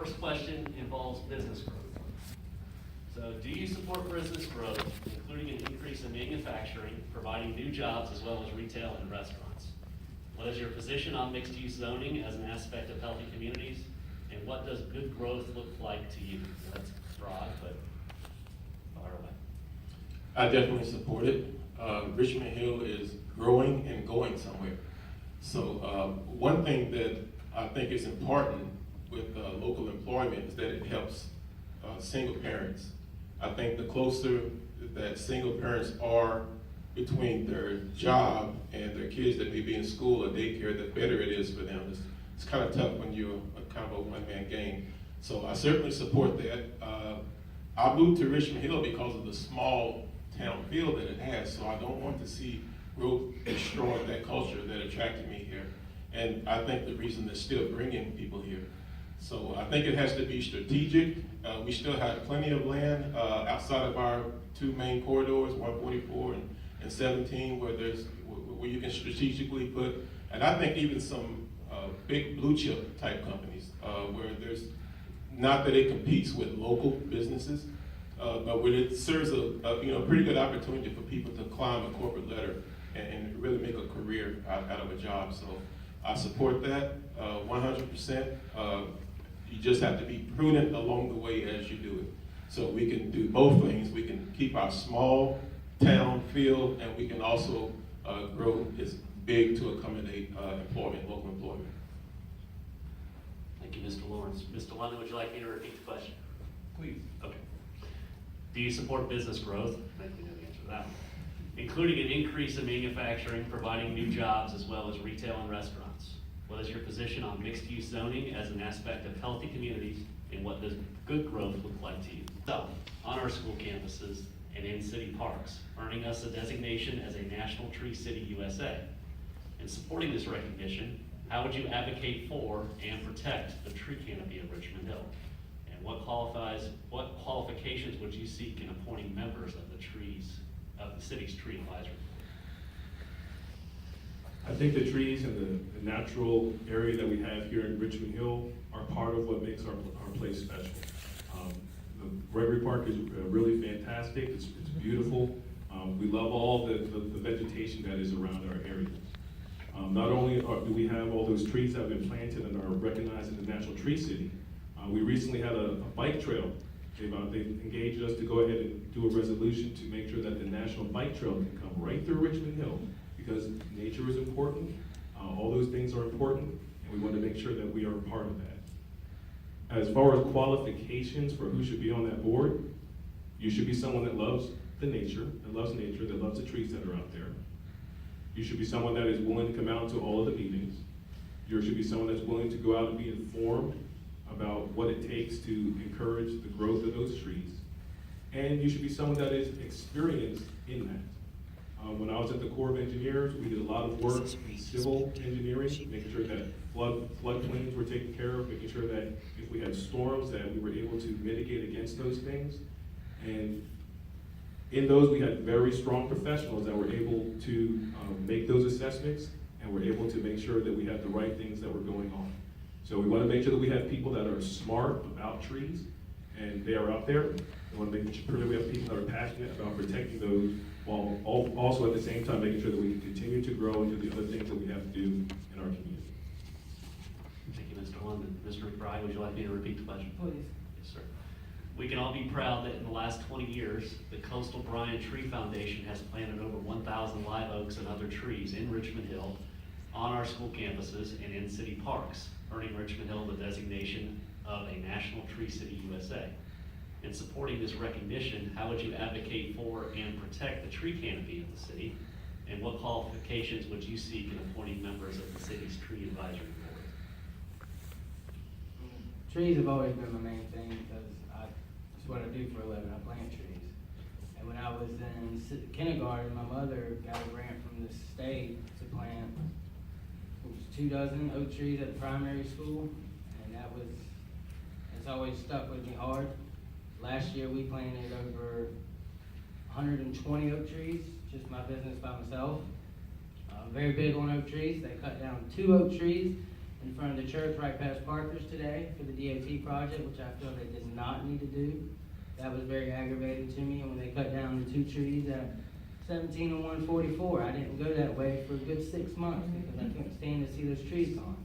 first question involves business growth. So do you support business growth, including an increase in manufacturing, providing new jobs as well as retail and restaurants? What is your position on mixed-use zoning as an aspect of healthy communities? And what does good growth look like to you? That's broad, but far away. I definitely support it. Richmond Hill is growing and going somewhere. So one thing that I think is important with local employment is that it helps single parents. I think the closer that single parents are between their job and their kids that may be in school or daycare, the better it is for them. It's kind of tough when you're a kind of a one-man game. So I certainly support that. I moved to Richmond Hill because of the small town feel that it has, so I don't want to see growth destroy that culture that attracted me here. And I think the reason they're still bringing people here. So I think it has to be strategic. We still have plenty of land outside of our two main corridors, 144 and 17, where you can strategically put, and I think even some big blue chip type companies, where there's, not that it competes with local businesses, but where it serves a pretty good opportunity for people to climb a corporate ladder and really make a career out of a job. So I support that 100%. You just have to be prudent along the way as you do it. So we can do both things. We can keep our small town feel, and we can also grow as big to accommodate employment, local employment. Thank you, Mr. Lawrence. Mr. London, would you like me to repeat the question? Please. Okay. Do you support business growth? I think we know the answer to that one. Including an increase in manufacturing, providing new jobs, as well as retail and restaurants. What is your position on mixed-use zoning as an aspect of healthy communities, and what does good growth look like to you? So, on our school campuses and in city parks, earning us a designation as a National Tree City USA. In supporting this recognition, how would you advocate for and protect the tree canopy of Richmond Hill? And what qualifications would you seek in appointing members of the city's tree advisory board? I think the trees and the natural area that we have here in Richmond Hill are part of what makes our place special. The Gregory Park is really fantastic. It's beautiful. We love all the vegetation that is around our area. Not only do we have all those trees that have been planted and are recognized in the National Tree City, we recently had a bike trail. They've engaged us to go ahead and do a resolution to make sure that the National Bike Trail can come right through Richmond Hill, because nature is important, all those things are important, and we want to make sure that we are a part of that. As far as qualifications for who should be on that board, you should be someone that loves nature, that loves the trees that are out there. You should be someone that is willing to come out to all of the meetings. You should be someone that's willing to go out and be informed about what it takes to encourage the growth of those trees. And you should be someone that is experienced in that. When I was at the Corps of Engineers, we did a lot of work in civil engineering, making sure that floodplains were taken care of, making sure that if we had storms that we were able to mitigate against those things. And in those, we had very strong professionals that were able to make those assessments, and were able to make sure that we had the right things that were going on. So we want to make sure that we have people that are smart about trees, and they are out there. We want to make sure that we have people that are passionate about protecting those, while also at the same time making sure that we can continue to grow and do the other things that we have to do in our community. Thank you, Mr. London. Mr. McBride, would you like me to repeat the question? Please. Yes, sir. We can all be proud that in the last 20 years, the Coastal Bryan Tree Foundation has planted over 1,000 live oaks and other trees in Richmond Hill, on our school campuses, and in city parks, earning Richmond Hill the designation of a National Tree City USA. In supporting this recognition, how would you advocate for and protect the tree canopy of the city? And what qualifications would you seek in appointing members of the city's tree advisory board? Trees have always been my main thing, because it's what I do for a living. I plant trees. And when I was in kindergarten, my mother got a grant from the state to plant 24 oak trees at the primary school, and it's always stuck with me hard. Last year we planted over 120 oak trees, just my business by myself. Very big on oak trees. They cut down 2 oak trees in front of the church right past Parker's today for the DOT project, which I feel they did not need to do. That was very aggravating to me, and when they cut down the 2 trees at 17 and 144, I didn't go that way for a good 6 months because I couldn't stand to see those trees gone.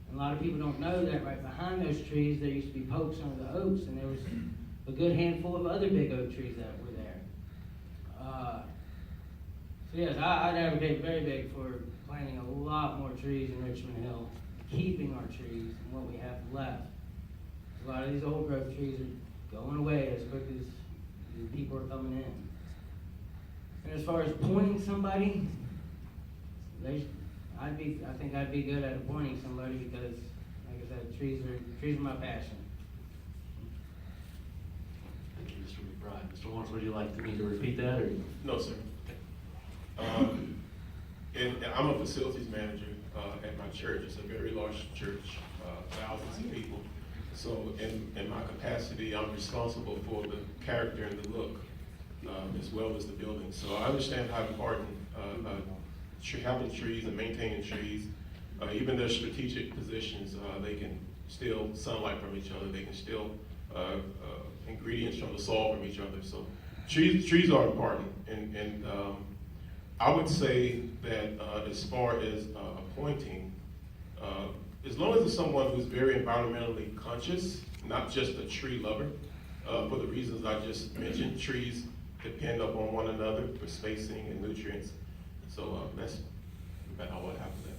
And a lot of people don't know that right behind those trees, there used to be pokes under the oaks, and there was a good handful of other big oak trees that were there. So yes, I'd advocate very big for planting a lot more trees in Richmond Hill, keeping our trees and what we have left. A lot of these old growth trees are going away as quick as the people are coming in. And as far as appointing somebody, I think I'd be good at appointing somebody because, like I said, trees are my passion. Thank you, Mr. McBride. Mr. Lawrence, would you like me to repeat that, or? No, sir. And I'm a facilities manager at my church. It's a very large church, thousands of people. So in my capacity, I'm responsible for the character and the look, as well as the building. So I understand how important having trees and maintaining trees, even their strategic positions, they can steal sunlight from each other. They can steal ingredients from the soil from each other. So trees are important, and I would say that as far as appointing, as long as it's someone who's very environmentally conscious, not just a tree lover, for the reasons I just mentioned, trees depend upon one another for spacing and nutrients. So that's about all I have to say.